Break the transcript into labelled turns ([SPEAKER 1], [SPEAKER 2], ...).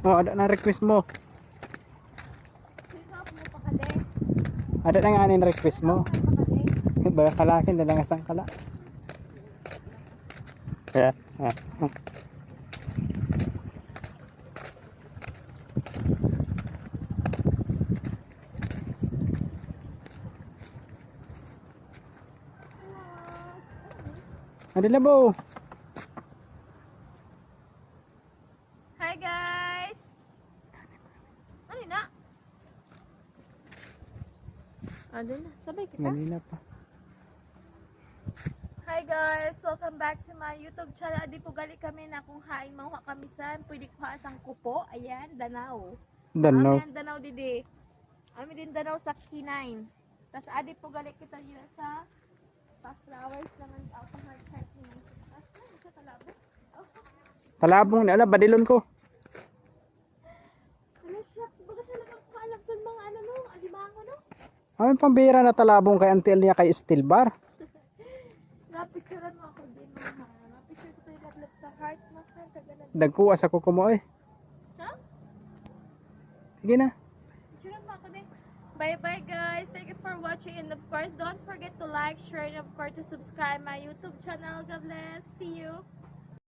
[SPEAKER 1] Oh, ada na request mo.
[SPEAKER 2] Sino mo pa kade?
[SPEAKER 1] Ada na nga anin request mo.
[SPEAKER 2] Pa kade?
[SPEAKER 1] Baga kalakin na lang asang kala. Yeah. Ada labo.
[SPEAKER 2] Hi guys! Ano na? Ano na? Sabay kita?
[SPEAKER 1] Ganina pa.
[SPEAKER 2] Hi guys! Welcome back to my YouTube channel. Adi po gali kami na kung hain mahuha kami san. Pwede kuha sang kupo. Ayan, Danau.
[SPEAKER 1] Dano.
[SPEAKER 2] Amin ang Danau didi. Amin din Danau sa K9. Tapos adi po gali kita yun sa pa-flowers naman ako heart naman. Ano sa talabo? Oh,
[SPEAKER 1] Talabong na ala badilon ko.
[SPEAKER 2] ano shucks. Baga siya nakakaalap sa mga ano no. Alimango no.
[SPEAKER 1] Ay pambira na talabong kay Auntie niya kay Steel Bar.
[SPEAKER 2] Napicturean mo ako din mga. Napicture ko tayo naglap sa heart mo. Kagana.
[SPEAKER 1] Dagkuha sa kuko mo eh.
[SPEAKER 2] Ha?
[SPEAKER 1] Sige na.
[SPEAKER 2] Picturean mo ako din. Bye bye guys. Thank you for watching. And of course, don't forget to like, share, and of course to subscribe my YouTube channel. God bless. See you.